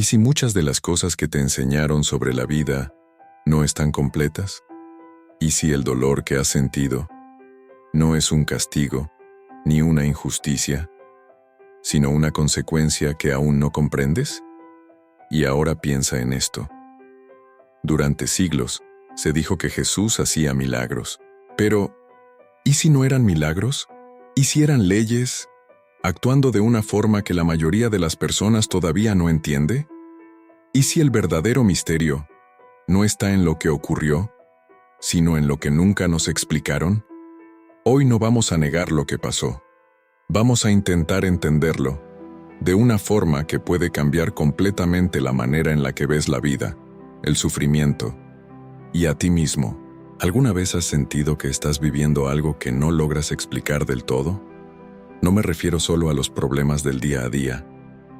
¿Y si muchas de las cosas que te enseñaron sobre la vida no están completas? ¿Y si el dolor que has sentido no es un castigo ni una injusticia, sino una consecuencia que aún no comprendes? Y ahora piensa en esto. Durante siglos se dijo que Jesús hacía milagros, pero ¿y si no eran milagros? ¿Y si eran leyes, actuando de una forma que la mayoría de las personas todavía no entiende? ¿Y si el verdadero misterio no está en lo que ocurrió, sino en lo que nunca nos explicaron? Hoy no vamos a negar lo que pasó. Vamos a intentar entenderlo, de una forma que puede cambiar completamente la manera en la que ves la vida, el sufrimiento, y a ti mismo. ¿Alguna vez has sentido que estás viviendo algo que no logras explicar del todo? No me refiero solo a los problemas del día a día,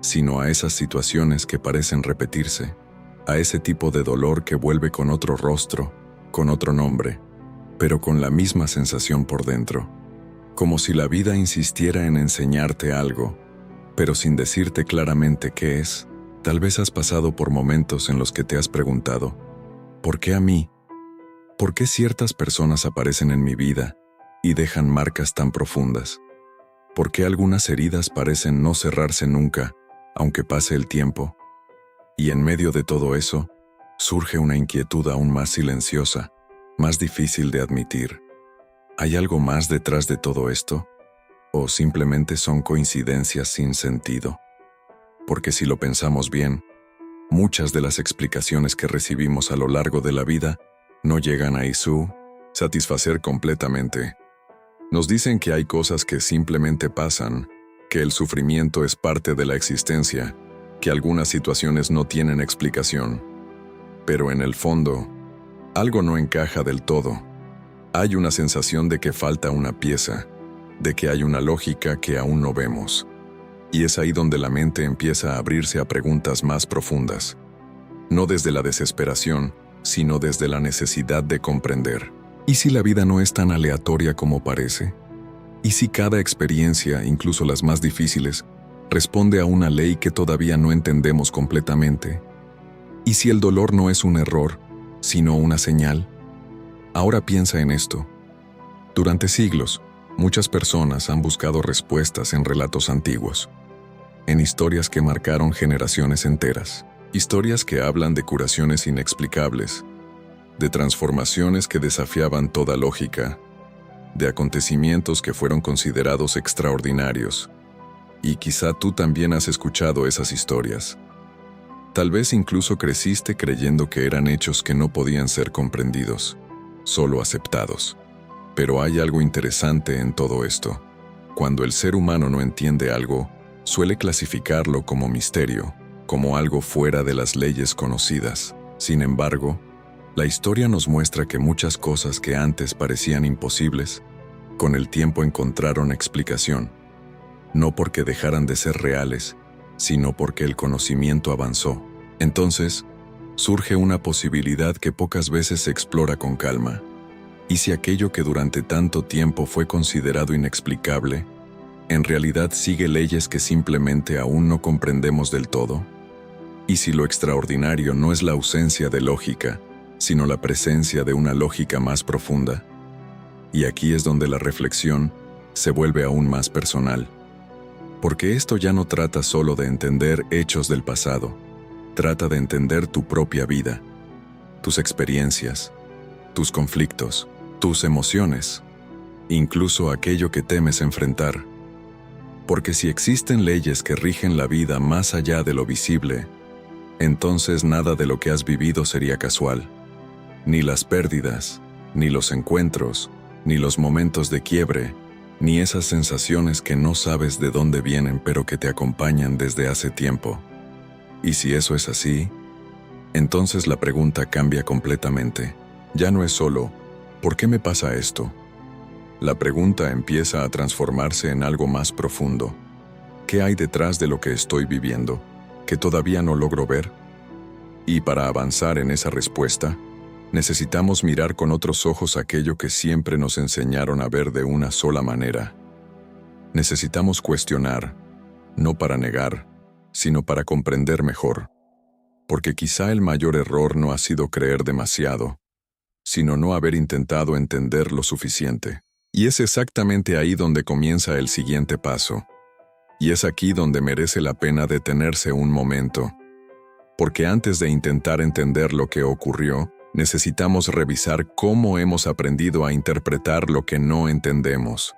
sino a esas situaciones que parecen repetirse, a ese tipo de dolor que vuelve con otro rostro, con otro nombre, pero con la misma sensación por dentro, como si la vida insistiera en enseñarte algo, pero sin decirte claramente qué es. Tal vez has pasado por momentos en los que te has preguntado, ¿por qué a mí? ¿Por qué ciertas personas aparecen en mi vida y dejan marcas tan profundas? ¿Por qué algunas heridas parecen no cerrarse nunca, aunque pase el tiempo? Y en medio de todo eso, surge una inquietud aún más silenciosa, más difícil de admitir. ¿Hay algo más detrás de todo esto? ¿O simplemente son coincidencias sin sentido? Porque si lo pensamos bien, muchas de las explicaciones que recibimos a lo largo de la vida no llegan a satisfacer completamente. Nos dicen que hay cosas que simplemente pasan, que el sufrimiento es parte de la existencia, que algunas situaciones no tienen explicación. Pero en el fondo, algo no encaja del todo. Hay una sensación de que falta una pieza, de que hay una lógica que aún no vemos. Y es ahí donde la mente empieza a abrirse a preguntas más profundas. No desde la desesperación, sino desde la necesidad de comprender. ¿Y si la vida no es tan aleatoria como parece? ¿Y si cada experiencia, incluso las más difíciles, responde a una ley que todavía no entendemos completamente? ¿Y si el dolor no es un error, sino una señal? Ahora piensa en esto. Durante siglos, muchas personas han buscado respuestas en relatos antiguos, en historias que marcaron generaciones enteras. Historias que hablan de curaciones inexplicables, de transformaciones que desafiaban toda lógica, de acontecimientos que fueron considerados extraordinarios. Y quizá tú también has escuchado esas historias. Tal vez incluso creciste creyendo que eran hechos que no podían ser comprendidos, solo aceptados. Pero hay algo interesante en todo esto. Cuando el ser humano no entiende algo, suele clasificarlo como misterio, como algo fuera de las leyes conocidas. Sin embargo, la historia nos muestra que muchas cosas que antes parecían imposibles, con el tiempo encontraron explicación, no porque dejaran de ser reales, sino porque el conocimiento avanzó. Entonces, surge una posibilidad que pocas veces se explora con calma. ¿Y si aquello que durante tanto tiempo fue considerado inexplicable, en realidad sigue leyes que simplemente aún no comprendemos del todo? ¿Y si lo extraordinario no es la ausencia de lógica, sino la presencia de una lógica más profunda? Y aquí es donde la reflexión se vuelve aún más personal. Porque esto ya no trata solo de entender hechos del pasado, trata de entender tu propia vida, tus experiencias, tus conflictos, tus emociones, incluso aquello que temes enfrentar. Porque si existen leyes que rigen la vida más allá de lo visible, entonces nada de lo que has vivido sería casual. Ni las pérdidas, ni los encuentros, ni los momentos de quiebre, ni esas sensaciones que no sabes de dónde vienen pero que te acompañan desde hace tiempo. Y si eso es así, entonces la pregunta cambia completamente. Ya no es solo, ¿por qué me pasa esto? La pregunta empieza a transformarse en algo más profundo. ¿Qué hay detrás de lo que estoy viviendo, que todavía no logro ver? Y para avanzar en esa respuesta, necesitamos mirar con otros ojos aquello que siempre nos enseñaron a ver de una sola manera. Necesitamos cuestionar, no para negar, sino para comprender mejor. porque quizá el mayor error no ha sido creer demasiado, sino no haber intentado entender lo suficiente. Y es exactamente ahí donde comienza el siguiente paso. Y es aquí donde merece la pena detenerse un momento. Porque antes de intentar entender lo que ocurrió, necesitamos revisar cómo hemos aprendido a interpretar lo que no entendemos.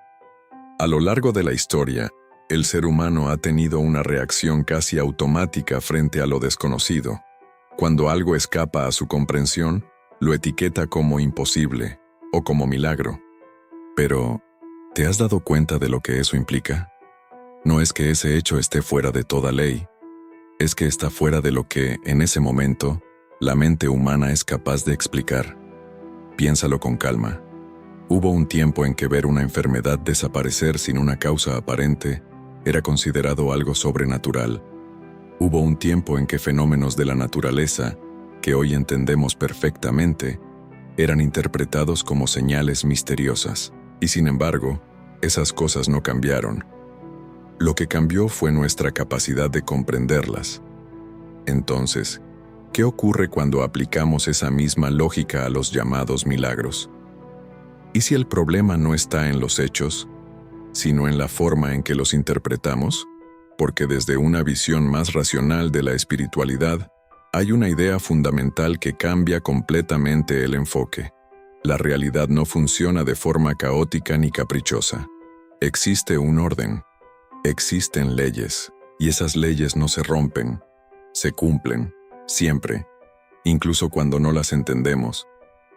A lo largo de la historia, el ser humano ha tenido una reacción casi automática frente a lo desconocido. Cuando algo escapa a su comprensión, lo etiqueta como imposible o como milagro. Pero, ¿te has dado cuenta de lo que eso implica? No es que ese hecho esté fuera de toda ley, es que está fuera de lo que, en ese momento, la mente humana es capaz de explicar. Piénsalo con calma. Hubo un tiempo en que ver una enfermedad desaparecer sin una causa aparente era considerado algo sobrenatural. Hubo un tiempo en que fenómenos de la naturaleza, que hoy entendemos perfectamente, eran interpretados como señales misteriosas. Y sin embargo, esas cosas no cambiaron. Lo que cambió fue nuestra capacidad de comprenderlas. Entonces, ¿qué ocurre cuando aplicamos esa misma lógica a los llamados milagros? ¿Y si el problema no está en los hechos, sino en la forma en que los interpretamos? Porque desde una visión más racional de la espiritualidad, hay una idea fundamental que cambia completamente el enfoque. La realidad no funciona de forma caótica ni caprichosa. Existe un orden. Existen leyes, y esas leyes no se rompen, se cumplen, siempre, incluso cuando no las entendemos,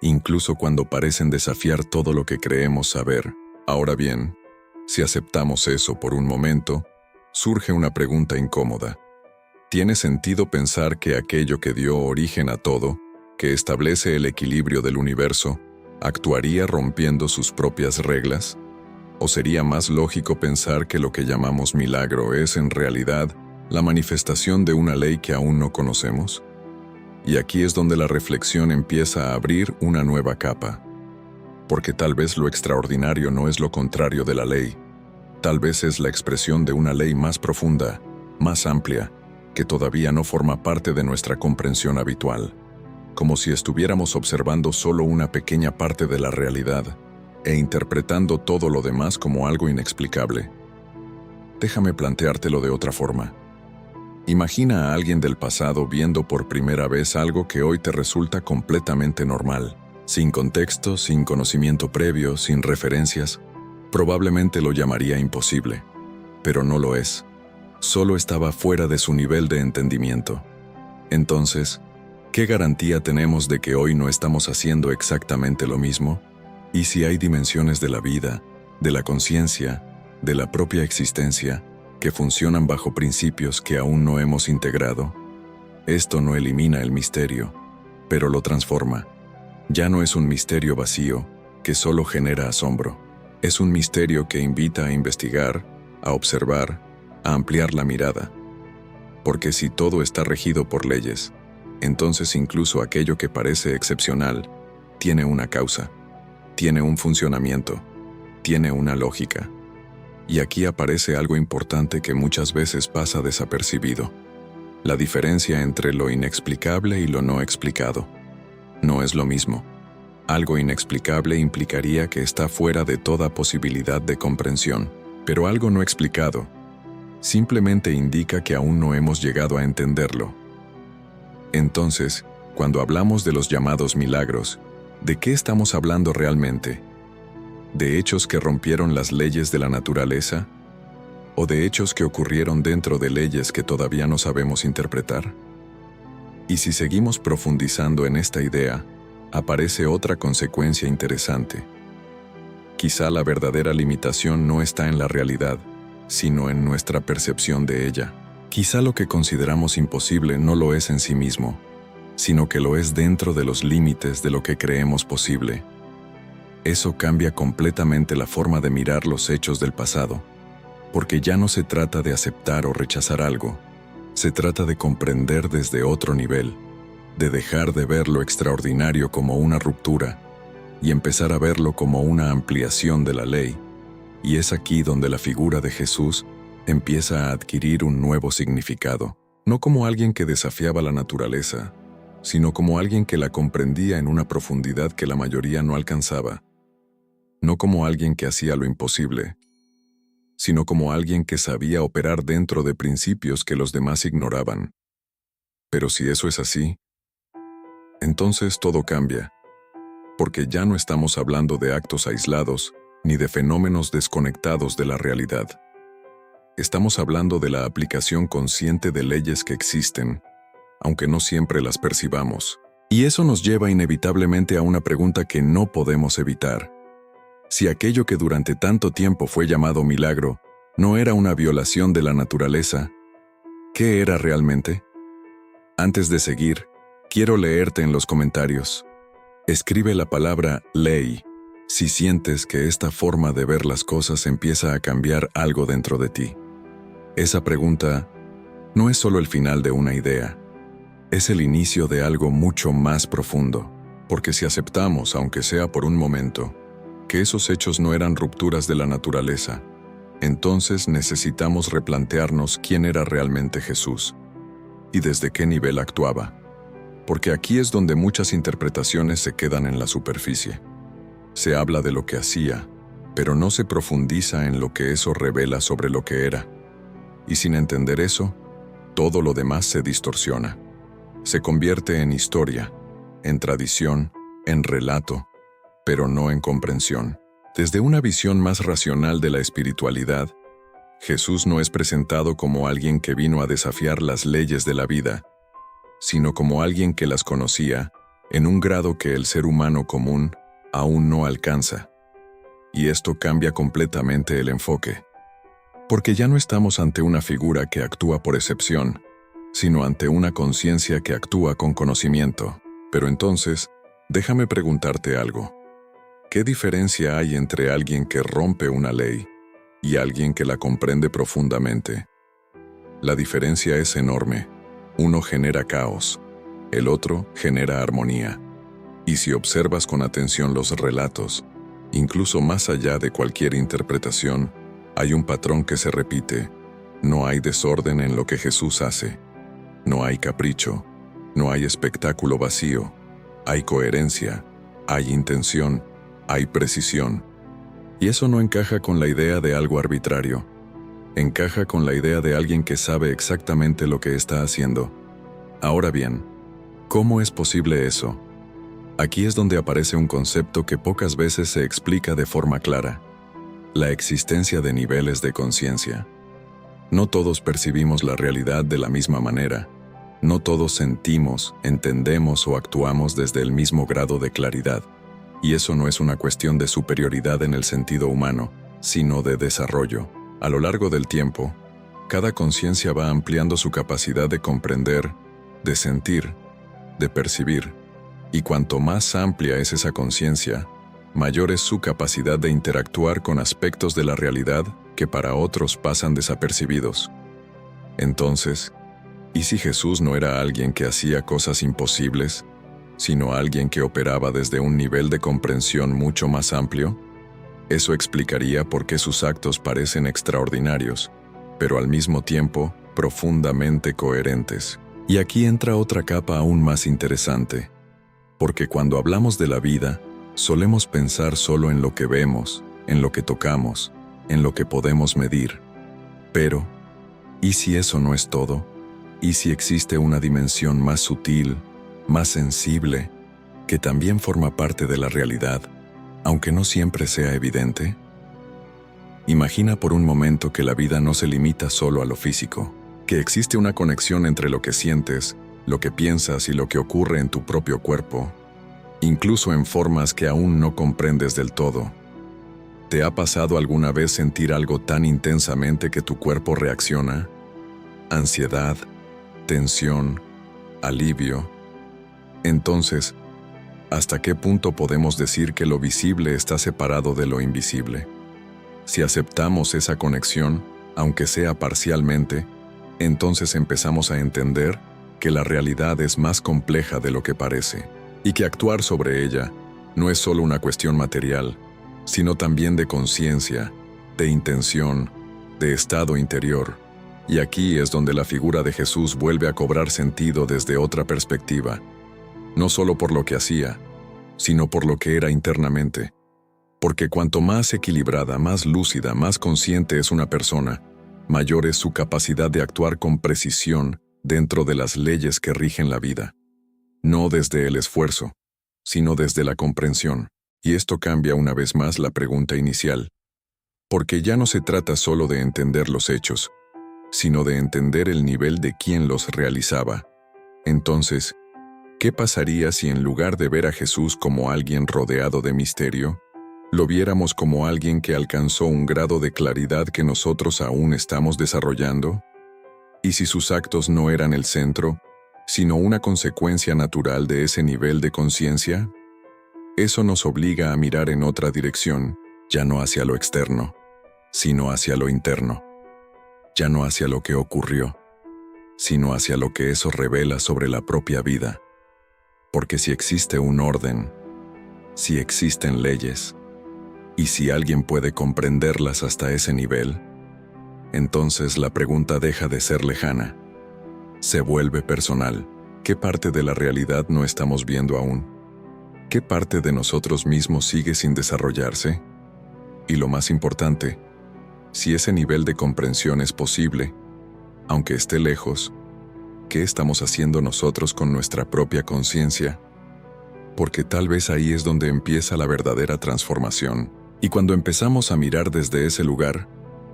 incluso cuando parecen desafiar todo lo que creemos saber. Ahora bien, si aceptamos eso por un momento, surge una pregunta incómoda. ¿Tiene sentido pensar que aquello que dio origen a todo, que establece el equilibrio del universo, actuaría rompiendo sus propias reglas? ¿O sería más lógico pensar que lo que llamamos milagro es en realidad la manifestación de una ley que aún no conocemos? Y aquí es donde la reflexión empieza a abrir una nueva capa. Porque tal vez lo extraordinario no es lo contrario de la ley. Tal vez es la expresión de una ley más profunda, más amplia, que todavía no forma parte de nuestra comprensión habitual. Como si estuviéramos observando solo una pequeña parte de la realidad e interpretando todo lo demás como algo inexplicable. Déjame planteártelo de otra forma. Imagina a alguien del pasado viendo por primera vez algo que hoy te resulta completamente normal, sin contexto, sin conocimiento previo, sin referencias. Probablemente lo llamaría imposible, pero no lo es. Solo estaba fuera de su nivel de entendimiento. Entonces, ¿qué garantía tenemos de que hoy no estamos haciendo exactamente lo mismo? ¿Y si hay dimensiones de la vida, de la conciencia, de la propia existencia, que funcionan bajo principios que aún no hemos integrado? Esto no elimina el misterio, pero lo transforma. Ya no es un misterio vacío, que solo genera asombro. Es un misterio que invita a investigar, a observar, a ampliar la mirada. Porque si todo está regido por leyes, entonces incluso aquello que parece excepcional tiene una causa. Tiene un funcionamiento, tiene una lógica. Y aquí aparece algo importante que muchas veces pasa desapercibido. La diferencia entre lo inexplicable y lo no explicado. No es lo mismo. Algo inexplicable implicaría que está fuera de toda posibilidad de comprensión, pero algo no explicado simplemente indica que aún no hemos llegado a entenderlo. Entonces, cuando hablamos de los llamados milagros, ¿de qué estamos hablando realmente? ¿De hechos que rompieron las leyes de la naturaleza? ¿O de hechos que ocurrieron dentro de leyes que todavía no sabemos interpretar? Y si seguimos profundizando en esta idea, aparece otra consecuencia interesante. Quizá la verdadera limitación no está en la realidad, sino en nuestra percepción de ella. Quizá lo que consideramos imposible no lo es en sí mismo, sino que lo es dentro de los límites de lo que creemos posible. Eso cambia completamente la forma de mirar los hechos del pasado, porque ya no se trata de aceptar o rechazar algo, se trata de comprender desde otro nivel, de dejar de ver lo extraordinario como una ruptura y empezar a verlo como una ampliación de la ley. Y es aquí donde la figura de Jesús empieza a adquirir un nuevo significado. no como alguien que desafiaba la naturaleza, sino como alguien que la comprendía en una profundidad que la mayoría no alcanzaba, no como alguien que hacía lo imposible, sino como alguien que sabía operar dentro de principios que los demás ignoraban. Pero si eso es así, entonces todo cambia, porque ya no estamos hablando de actos aislados ni de fenómenos desconectados de la realidad. Estamos hablando de la aplicación consciente de leyes que existen, aunque no siempre las percibamos. Y eso nos lleva inevitablemente a una pregunta que no podemos evitar. Si aquello que durante tanto tiempo fue llamado milagro no era una violación de la naturaleza, ¿qué era realmente? Antes de seguir, quiero leerte en los comentarios. Escribe la palabra ley si sientes que esta forma de ver las cosas empieza a cambiar algo dentro de ti. Esa pregunta no es solo el final de una idea, es el inicio de algo mucho más profundo, porque si aceptamos, aunque sea por un momento, que esos hechos no eran rupturas de la naturaleza, entonces necesitamos replantearnos quién era realmente Jesús y desde qué nivel actuaba, porque aquí es donde muchas interpretaciones se quedan en la superficie. Se habla de lo que hacía, pero no se profundiza en lo que eso revela sobre lo que era. Y sin entender eso, todo lo demás se distorsiona. Se convierte en historia, en tradición, en relato, pero no en comprensión. Desde una visión más racional de la espiritualidad, Jesús no es presentado como alguien que vino a desafiar las leyes de la vida, sino como alguien que las conocía en un grado que el ser humano común aún no alcanza. Y esto cambia completamente el enfoque. Porque ya no estamos ante una figura que actúa por excepción, sino ante una conciencia que actúa con conocimiento. Pero entonces, déjame preguntarte algo. ¿Qué diferencia hay entre alguien que rompe una ley y alguien que la comprende profundamente? La diferencia es enorme. Uno genera caos, el otro genera armonía. Y si observas con atención los relatos, incluso más allá de cualquier interpretación, hay un patrón que se repite. No hay desorden en lo que Jesús hace. No hay capricho. No hay espectáculo vacío. Hay coherencia. Hay intención. Hay precisión. Y eso no encaja con la idea de algo arbitrario. Encaja con la idea de alguien que sabe exactamente lo que está haciendo. Ahora bien, ¿cómo es posible eso? Aquí es donde aparece un concepto que pocas veces se explica de forma clara. La existencia de niveles de conciencia. No todos percibimos la realidad de la misma manera. No todos sentimos, entendemos o actuamos desde el mismo grado de claridad. Y eso no es una cuestión de superioridad en el sentido humano, sino de desarrollo. A lo largo del tiempo, cada conciencia va ampliando su capacidad de comprender, de sentir, de percibir. Y cuanto más amplia es esa conciencia, mayor es su capacidad de interactuar con aspectos de la realidad que para otros pasan desapercibidos. Entonces, ¿y si Jesús no era alguien que hacía cosas imposibles, sino alguien que operaba desde un nivel de comprensión mucho más amplio? Eso explicaría por qué sus actos parecen extraordinarios, pero al mismo tiempo profundamente coherentes. Y aquí entra otra capa aún más interesante, porque cuando hablamos de la vida, solemos pensar solo en lo que vemos, en lo que tocamos, en lo que podemos medir. Pero, ¿y si eso no es todo? ¿Y si existe una dimensión más sutil, más sensible, que también forma parte de la realidad, aunque no siempre sea evidente? Imagina por un momento que la vida no se limita solo a lo físico, que existe una conexión entre lo que sientes, lo que piensas y lo que ocurre en tu propio cuerpo, incluso en formas que aún no comprendes del todo. ¿Te ha pasado alguna vez sentir algo tan intensamente que tu cuerpo reacciona? Ansiedad, tensión, alivio. Entonces, ¿hasta qué punto podemos decir que lo visible está separado de lo invisible? Si aceptamos esa conexión, aunque sea parcialmente, entonces empezamos a entender que la realidad es más compleja de lo que parece, y que actuar sobre ella no es solo una cuestión material, sino también de conciencia, de intención, de estado interior. Y aquí es donde la figura de Jesús vuelve a cobrar sentido desde otra perspectiva, no solo por lo que hacía, sino por lo que era internamente. Porque cuanto más equilibrada, más lúcida, más consciente es una persona, mayor es su capacidad de actuar con precisión dentro de las leyes que rigen la vida. No desde el esfuerzo, sino desde la comprensión. Y esto cambia una vez más la pregunta inicial. Porque ya no se trata solo de entender los hechos, sino de entender el nivel de quien los realizaba. Entonces, ¿qué pasaría si en lugar de ver a Jesús como alguien rodeado de misterio, lo viéramos como alguien que alcanzó un grado de claridad que nosotros aún estamos desarrollando? ¿Y si sus actos no eran el centro, sino una consecuencia natural de ese nivel de conciencia? Eso nos obliga a mirar en otra dirección, ya no hacia lo externo, sino hacia lo interno. Ya no hacia lo que ocurrió, sino hacia lo que eso revela sobre la propia vida. Porque si existe un orden, si existen leyes, y si alguien puede comprenderlas hasta ese nivel, entonces la pregunta deja de ser lejana. Se vuelve personal. ¿Qué parte de la realidad no estamos viendo aún? ¿Qué parte de nosotros mismos sigue sin desarrollarse? Y lo más importante, si ese nivel de comprensión es posible, aunque esté lejos, ¿qué estamos haciendo nosotros con nuestra propia conciencia? Porque tal vez ahí es donde empieza la verdadera transformación. Y cuando empezamos a mirar desde ese lugar,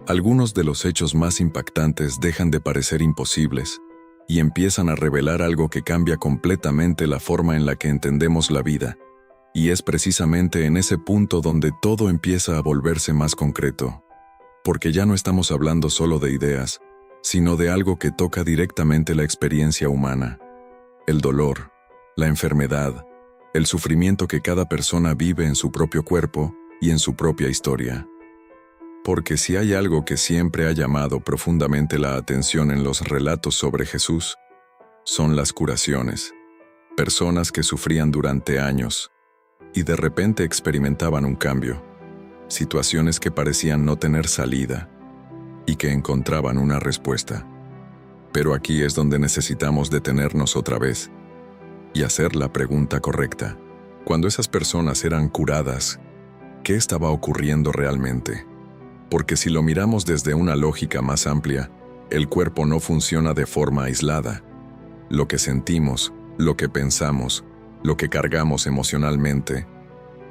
algunos de los hechos más impactantes dejan de parecer imposibles y empiezan a revelar algo que cambia completamente la forma en la que entendemos la vida. Y es precisamente en ese punto donde todo empieza a volverse más concreto. Porque ya no estamos hablando solo de ideas, sino de algo que toca directamente la experiencia humana. El dolor, la enfermedad, el sufrimiento que cada persona vive en su propio cuerpo y en su propia historia. Porque si hay algo que siempre ha llamado profundamente la atención en los relatos sobre Jesús, son las curaciones. Personas que sufrían durante años y de repente experimentaban un cambio. Situaciones que parecían no tener salida y que encontraban una respuesta. Pero aquí es donde necesitamos detenernos otra vez y hacer la pregunta correcta. Cuando esas personas eran curadas, ¿qué estaba ocurriendo realmente? Porque si lo miramos desde una lógica más amplia, el cuerpo no funciona de forma aislada. Lo que sentimos, lo que pensamos, lo que cargamos emocionalmente,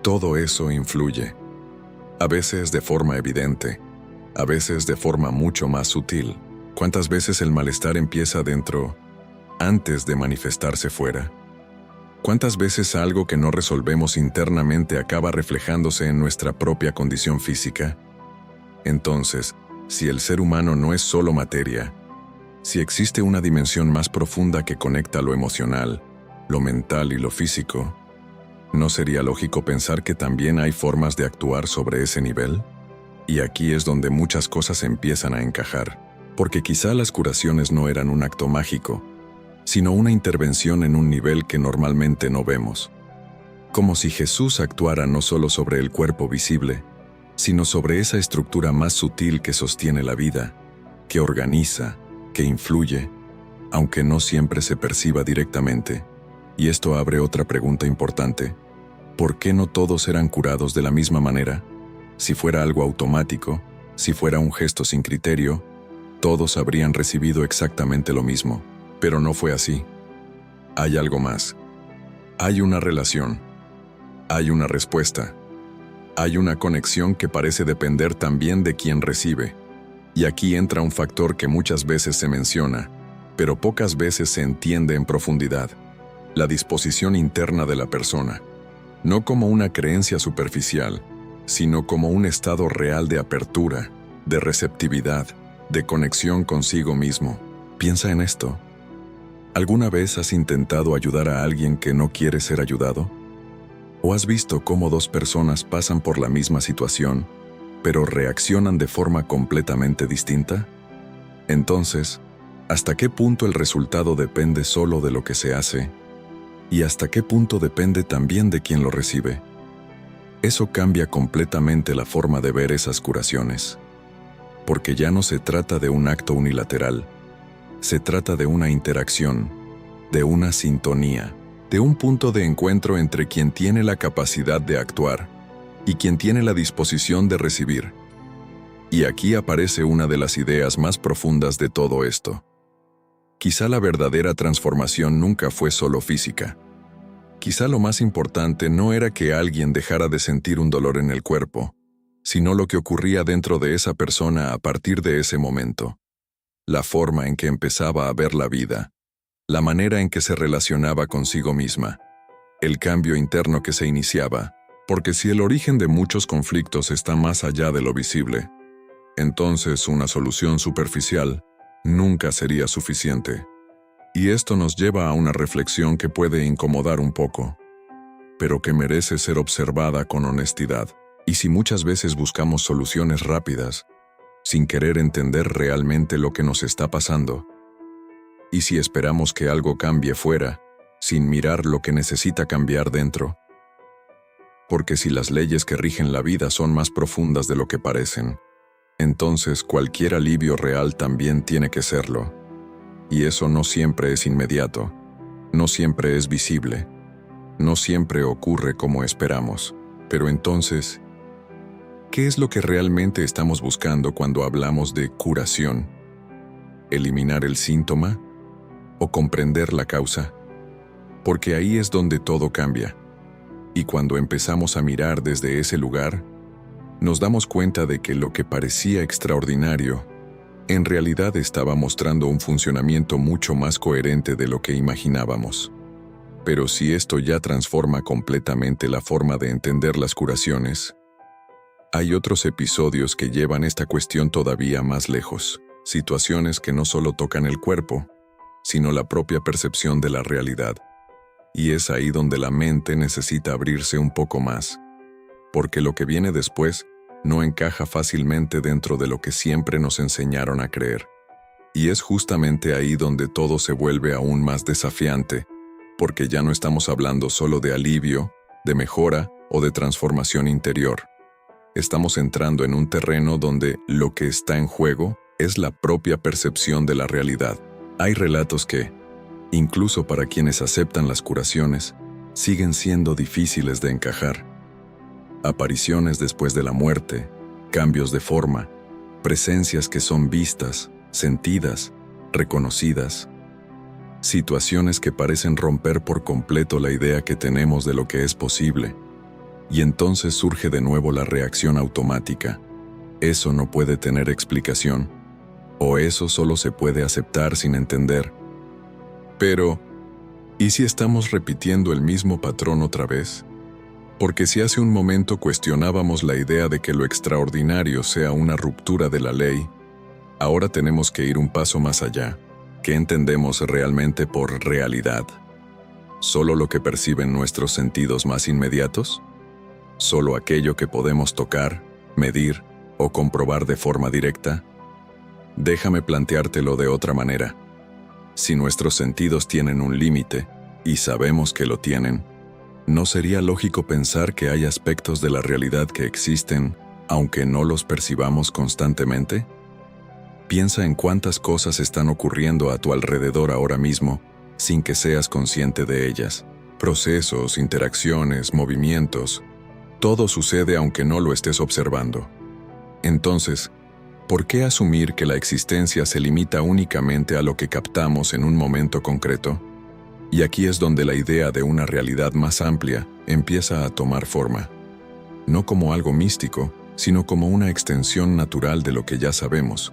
todo eso influye. A veces de forma evidente, a veces de forma mucho más sutil. ¿Cuántas veces el malestar empieza dentro antes de manifestarse fuera? ¿Cuántas veces algo que no resolvemos internamente acaba reflejándose en nuestra propia condición física? Entonces, si el ser humano no es solo materia, si existe una dimensión más profunda que conecta lo emocional, lo mental y lo físico, ¿no sería lógico pensar que también hay formas de actuar sobre ese nivel? Y aquí es donde muchas cosas empiezan a encajar, porque quizá las curaciones no eran un acto mágico, sino una intervención en un nivel que normalmente no vemos. Como si Jesús actuara no solo sobre el cuerpo visible, sino sobre esa estructura más sutil que sostiene la vida, que organiza, que influye, aunque no siempre se perciba directamente. Y esto abre otra pregunta importante. ¿Por qué no todos eran curados de la misma manera? Si fuera algo automático, si fuera un gesto sin criterio, todos habrían recibido exactamente lo mismo. Pero no fue así. Hay algo más. Hay una relación. Hay una respuesta. Hay una conexión que parece depender también de quien recibe. Y aquí entra un factor que muchas veces se menciona, pero pocas veces se entiende en profundidad. La disposición interna de la persona, no como una creencia superficial, sino como un estado real de apertura, de receptividad, de conexión consigo mismo. Piensa en esto. ¿Alguna vez has intentado ayudar a alguien que no quiere ser ayudado? ¿O has visto cómo dos personas pasan por la misma situación, pero reaccionan de forma completamente distinta? Entonces, ¿hasta qué punto el resultado depende solo de lo que se hace? ¿Y hasta qué punto depende también de quien lo recibe? Eso cambia completamente la forma de ver esas curaciones. porque ya no se trata de un acto unilateral, se trata de una interacción, de una sintonía, de un punto de encuentro entre quien tiene la capacidad de actuar y quien tiene la disposición de recibir. Y aquí aparece una de las ideas más profundas de todo esto. Quizá la verdadera transformación nunca fue solo física. Quizá lo más importante no era que alguien dejara de sentir un dolor en el cuerpo, sino lo que ocurría dentro de esa persona a partir de ese momento. La forma en que empezaba a ver la vida, la manera en que se relacionaba consigo misma, el cambio interno que se iniciaba, porque si el origen de muchos conflictos está más allá de lo visible, entonces una solución superficial nunca sería suficiente. Y esto nos lleva a una reflexión que puede incomodar un poco, pero que merece ser observada con honestidad. Y si muchas veces buscamos soluciones rápidas, sin querer entender realmente lo que nos está pasando, y si esperamos que algo cambie fuera, sin mirar lo que necesita cambiar dentro, porque si las leyes que rigen la vida son más profundas de lo que parecen, entonces cualquier alivio real también tiene que serlo. Y eso no siempre es inmediato, no siempre es visible, no siempre ocurre como esperamos. Pero entonces, ¿qué es lo que realmente estamos buscando cuando hablamos de curación? ¿Eliminar el síntoma o comprender la causa? Porque ahí es donde todo cambia. Y cuando empezamos a mirar desde ese lugar, nos damos cuenta de que lo que parecía extraordinario, en realidad estaba mostrando un funcionamiento mucho más coherente de lo que imaginábamos. Pero si esto ya transforma completamente la forma de entender las curaciones, hay otros episodios que llevan esta cuestión todavía más lejos, situaciones que no solo tocan el cuerpo, sino la propia percepción de la realidad. Y es ahí donde la mente necesita abrirse un poco más, porque lo que viene después no encaja fácilmente dentro de lo que siempre nos enseñaron a creer. Y es justamente ahí donde todo se vuelve aún más desafiante, porque ya no estamos hablando solo de alivio, de mejora o de transformación interior. Estamos entrando en un terreno donde lo que está en juego es la propia percepción de la realidad. Hay relatos que, incluso para quienes aceptan las curaciones, siguen siendo difíciles de encajar. Apariciones después de la muerte, cambios de forma, presencias que son vistas, sentidas, reconocidas. Situaciones que parecen romper por completo la idea que tenemos de lo que es posible. Y entonces surge de nuevo la reacción automática. Eso no puede tener explicación, o eso solo se puede aceptar sin entender. Pero, ¿y si estamos repitiendo el mismo patrón otra vez? Porque si hace un momento cuestionábamos la idea de que lo extraordinario sea una ruptura de la ley, ahora tenemos que ir un paso más allá. ¿Qué entendemos realmente por realidad? ¿Solo lo que perciben nuestros sentidos más inmediatos? ¿Solo aquello que podemos tocar, medir o comprobar de forma directa? Déjame planteártelo de otra manera. Si nuestros sentidos tienen un límite, y sabemos que lo tienen, ¿no sería lógico pensar que hay aspectos de la realidad que existen, aunque no los percibamos constantemente? Piensa en cuántas cosas están ocurriendo a tu alrededor ahora mismo, sin que seas consciente de ellas. Procesos, interacciones, movimientos. Todo sucede aunque no lo estés observando. Entonces, ¿por qué asumir que la existencia se limita únicamente a lo que captamos en un momento concreto? Y aquí es donde la idea de una realidad más amplia empieza a tomar forma. No como algo místico, sino como una extensión natural de lo que ya sabemos,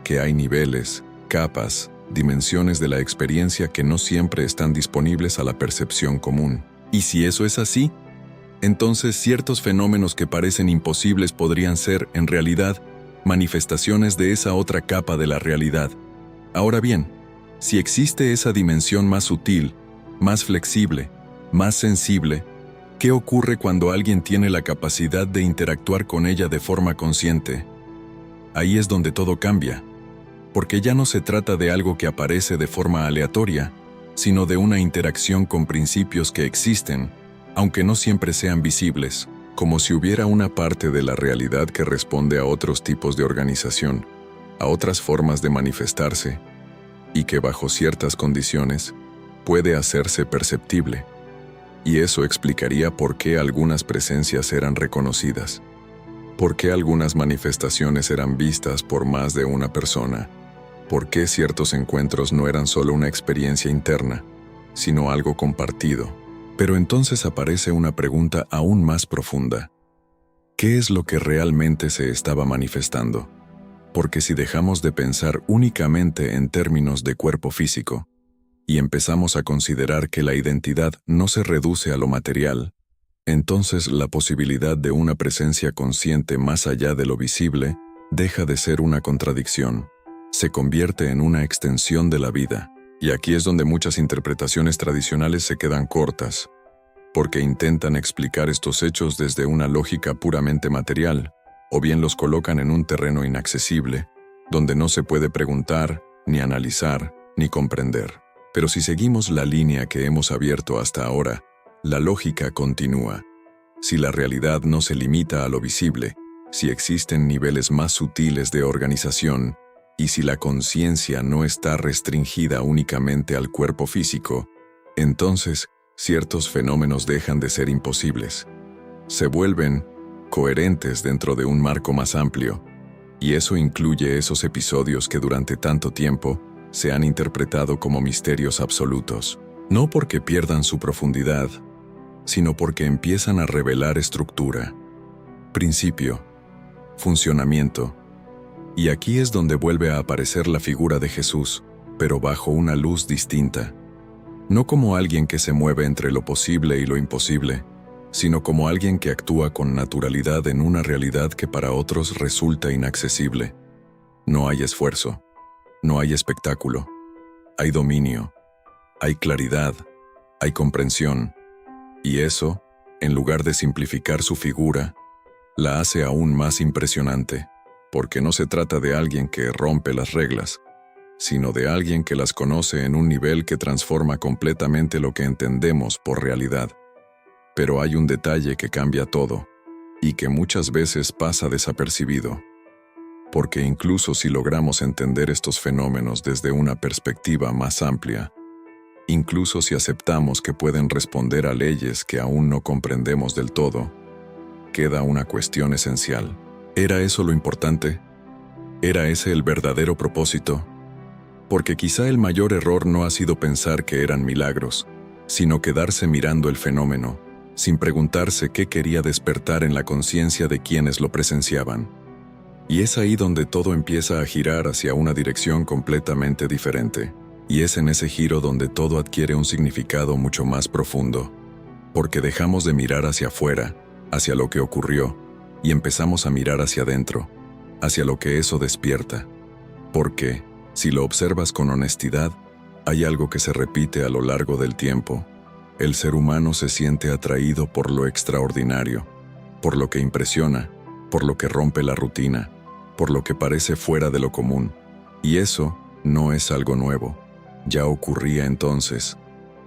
que hay niveles, capas, dimensiones de la experiencia que no siempre están disponibles a la percepción común. Y si eso es así, entonces ciertos fenómenos que parecen imposibles podrían ser, en realidad, manifestaciones de esa otra capa de la realidad. Ahora bien, si existe esa dimensión más sutil, más flexible, más sensible, ¿qué ocurre cuando alguien tiene la capacidad de interactuar con ella de forma consciente? Ahí es donde todo cambia, porque ya no se trata de algo que aparece de forma aleatoria, sino de una interacción con principios que existen, aunque no siempre sean visibles, como si hubiera una parte de la realidad que responde a otros tipos de organización. a otras formas de manifestarse, y que bajo ciertas condiciones puede hacerse perceptible. Y eso explicaría por qué algunas presencias eran reconocidas, por qué algunas manifestaciones eran vistas por más de una persona, por qué ciertos encuentros no eran solo una experiencia interna, sino algo compartido. Pero entonces aparece una pregunta aún más profunda. ¿Qué es lo que realmente se estaba manifestando? Porque si dejamos de pensar únicamente en términos de cuerpo físico, y empezamos a considerar que la identidad no se reduce a lo material, entonces la posibilidad de una presencia consciente más allá de lo visible deja de ser una contradicción, se convierte en una extensión de la vida. Y aquí es donde muchas interpretaciones tradicionales se quedan cortas, porque intentan explicar estos hechos desde una lógica puramente material, o bien los colocan en un terreno inaccesible, donde no se puede preguntar, ni analizar, ni comprender. Pero si seguimos la línea que hemos abierto hasta ahora, la lógica continúa. Si la realidad no se limita a lo visible, si existen niveles más sutiles de organización, y si la conciencia no está restringida únicamente al cuerpo físico, entonces ciertos fenómenos dejan de ser imposibles. Se vuelven coherentes dentro de un marco más amplio, y eso incluye esos episodios que durante tanto tiempo se han interpretado como misterios absolutos, no porque pierdan su profundidad, sino porque empiezan a revelar estructura, principio, funcionamiento. Y aquí es donde vuelve a aparecer la figura de Jesús, pero bajo una luz distinta. No como alguien que se mueve entre lo posible y lo imposible, sino como alguien que actúa con naturalidad en una realidad que para otros resulta inaccesible. No hay esfuerzo, no hay espectáculo, hay dominio, hay claridad, hay comprensión, y eso, en lugar de simplificar su figura, la hace aún más impresionante. Porque no se trata de alguien que rompe las reglas, sino de alguien que las conoce en un nivel que transforma completamente lo que entendemos por realidad. Pero hay un detalle que cambia todo, y que muchas veces pasa desapercibido. Porque incluso si logramos entender estos fenómenos desde una perspectiva más amplia, incluso si aceptamos que pueden responder a leyes que aún no comprendemos del todo, queda una cuestión esencial. ¿Era eso lo importante? ¿Era ese el verdadero propósito? Porque quizá el mayor error no ha sido pensar que eran milagros, sino quedarse mirando el fenómeno, sin preguntarse qué quería despertar en la conciencia de quienes lo presenciaban. Y es ahí donde todo empieza a girar hacia una dirección completamente diferente. Y es en ese giro donde todo adquiere un significado mucho más profundo. Porque dejamos de mirar hacia afuera, hacia lo que ocurrió, y empezamos a mirar hacia adentro, hacia lo que eso despierta. Porque, si lo observas con honestidad, hay algo que se repite a lo largo del tiempo. El ser humano se siente atraído por lo extraordinario, por lo que impresiona, por lo que rompe la rutina, por lo que parece fuera de lo común. Y eso no es algo nuevo. Ya ocurría entonces,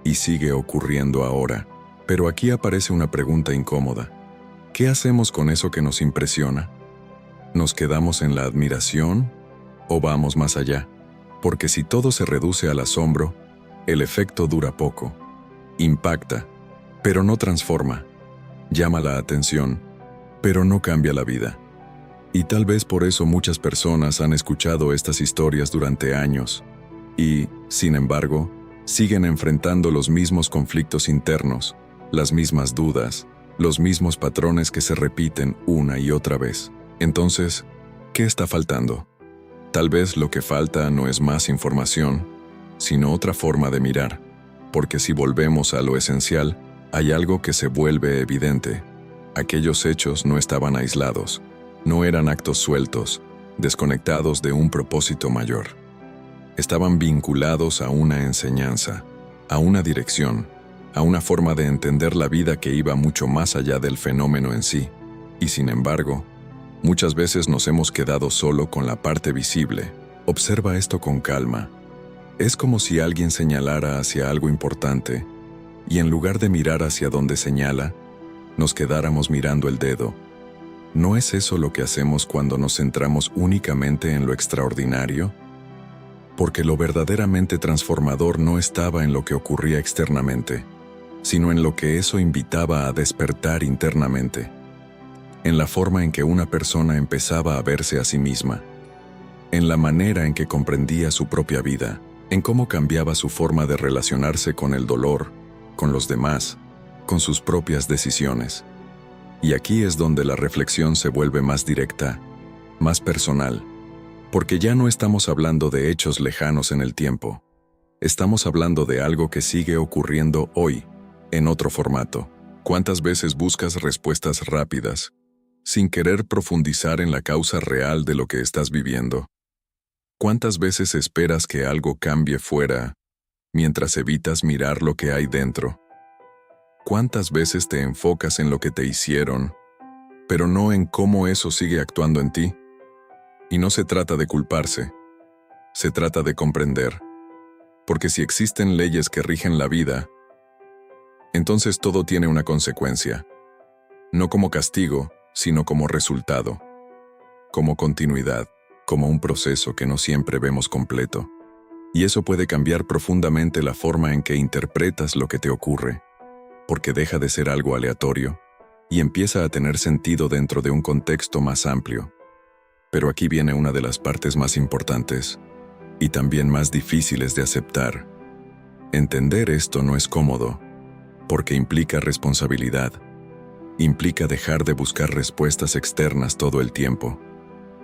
y sigue ocurriendo ahora. Pero aquí aparece una pregunta incómoda. ¿Qué hacemos con eso que nos impresiona? ¿Nos quedamos en la admiración o vamos más allá? Porque si todo se reduce al asombro, el efecto dura poco. Impacta, pero no transforma. Llama la atención, pero no cambia la vida. Y tal vez por eso muchas personas han escuchado estas historias durante años y, sin embargo, siguen enfrentando los mismos conflictos internos, las mismas dudas, los mismos patrones que se repiten una y otra vez. Entonces, ¿qué está faltando? Tal vez lo que falta no es más información, sino otra forma de mirar, porque si volvemos a lo esencial, hay algo que se vuelve evidente. Aquellos hechos no estaban aislados, no eran actos sueltos, desconectados de un propósito mayor. Estaban vinculados a una enseñanza, a una dirección, a una forma de entender la vida que iba mucho más allá del fenómeno en sí. Y sin embargo, muchas veces nos hemos quedado solo con la parte visible. Observa esto con calma. Es como si alguien señalara hacia algo importante, y en lugar de mirar hacia donde señala, nos quedáramos mirando el dedo, ¿No es eso lo que hacemos cuando nos centramos únicamente en lo extraordinario? Porque lo verdaderamente transformador no estaba en lo que ocurría externamente, sino en lo que eso invitaba a despertar internamente, en la forma en que una persona empezaba a verse a sí misma, en la manera en que comprendía su propia vida, en cómo cambiaba su forma de relacionarse con el dolor, con los demás, con sus propias decisiones. Y aquí es donde la reflexión se vuelve más directa, más personal, porque ya no estamos hablando de hechos lejanos en el tiempo. Estamos hablando de algo que sigue ocurriendo hoy, en otro formato. ¿Cuántas veces buscas respuestas rápidas, sin querer profundizar en la causa real de lo que estás viviendo? ¿Cuántas veces esperas que algo cambie fuera, mientras evitas mirar lo que hay dentro? ¿Cuántas veces te enfocas en lo que te hicieron, pero no en cómo eso sigue actuando en ti? Y no se trata de culparse, se trata de comprender. Porque si existen leyes que rigen la vida, entonces todo tiene una consecuencia. No como castigo, sino como resultado, como continuidad, como un proceso que no siempre vemos completo. Y eso puede cambiar profundamente la forma en que interpretas lo que te ocurre, porque deja de ser algo aleatorio y empieza a tener sentido dentro de un contexto más amplio. Pero aquí viene una de las partes más importantes y también más difíciles de aceptar. Entender esto no es cómodo, porque implica responsabilidad, implica dejar de buscar respuestas externas todo el tiempo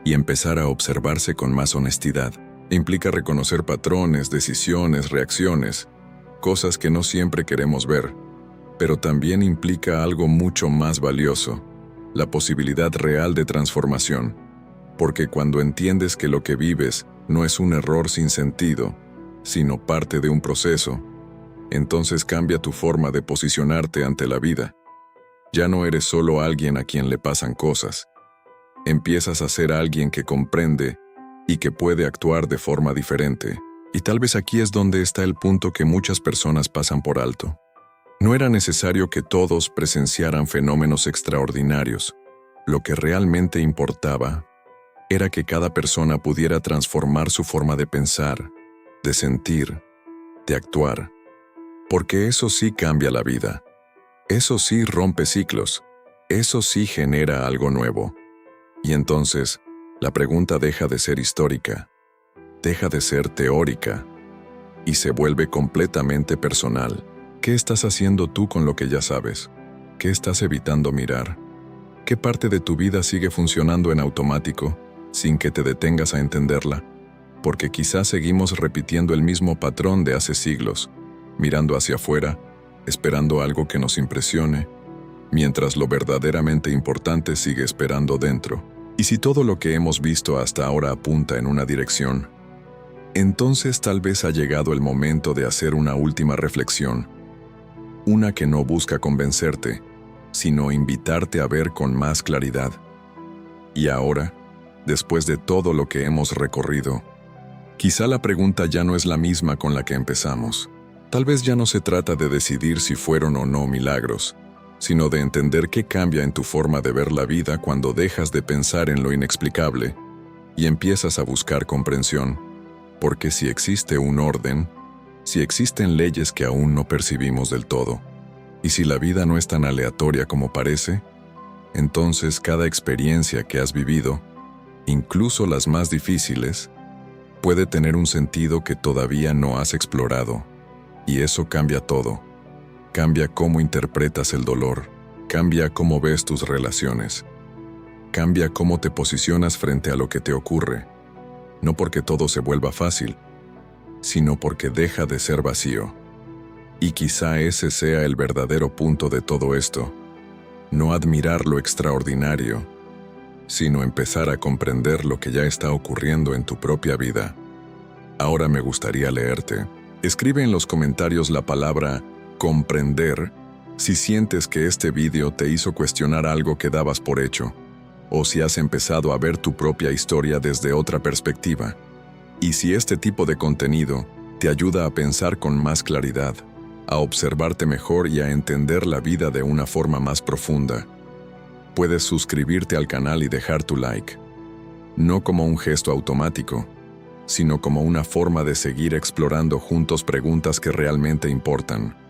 y empezar a observarse con más honestidad. Implica reconocer patrones, decisiones, reacciones, cosas que no siempre queremos ver, pero también implica algo mucho más valioso, la posibilidad real de transformación. Porque cuando entiendes que lo que vives no es un error sin sentido, sino parte de un proceso, entonces cambia tu forma de posicionarte ante la vida. Ya no eres solo alguien a quien le pasan cosas. Empiezas a ser alguien que comprende y que puede actuar de forma diferente. Y tal vez aquí es donde está el punto que muchas personas pasan por alto. No era necesario que todos presenciaran fenómenos extraordinarios. Lo que realmente importaba era que cada persona pudiera transformar su forma de pensar, de sentir, de actuar. Porque eso sí cambia la vida. Eso sí rompe ciclos. Eso sí genera algo nuevo. Y entonces, la pregunta deja de ser histórica, deja de ser teórica, y se vuelve completamente personal. ¿Qué estás haciendo tú con lo que ya sabes? ¿Qué estás evitando mirar? ¿Qué parte de tu vida sigue funcionando en automático, sin que te detengas a entenderla? Porque quizás seguimos repitiendo el mismo patrón de hace siglos, mirando hacia afuera, esperando algo que nos impresione, mientras lo verdaderamente importante sigue esperando dentro. Y si todo lo que hemos visto hasta ahora apunta en una dirección, entonces tal vez ha llegado el momento de hacer una última reflexión, una que no busca convencerte, sino invitarte a ver con más claridad. Y ahora, después de todo lo que hemos recorrido, quizá la pregunta ya no es la misma con la que empezamos. Tal vez ya no se trata de decidir si fueron o no milagros, sino de entender qué cambia en tu forma de ver la vida cuando dejas de pensar en lo inexplicable y empiezas a buscar comprensión. Porque si existe un orden, si existen leyes que aún no percibimos del todo, y si la vida no es tan aleatoria como parece, entonces cada experiencia que has vivido, incluso las más difíciles, puede tener un sentido que todavía no has explorado, y eso cambia todo. Cambia cómo interpretas el dolor, cambia cómo ves tus relaciones, cambia cómo te posicionas frente a lo que te ocurre, no porque todo se vuelva fácil, sino porque deja de ser vacío. Y quizá ese sea el verdadero punto de todo esto, no admirar lo extraordinario, sino empezar a comprender lo que ya está ocurriendo en tu propia vida. Ahora me gustaría leerte. Escribe en los comentarios la palabra comprender si sientes que este vídeo te hizo cuestionar algo que dabas por hecho, o si has empezado a ver tu propia historia desde otra perspectiva, y si este tipo de contenido te ayuda a pensar con más claridad, a observarte mejor y a entender la vida de una forma más profunda. puedes suscribirte al canal y dejar tu like. No como un gesto automático, sino como una forma de seguir explorando juntos preguntas que realmente importan.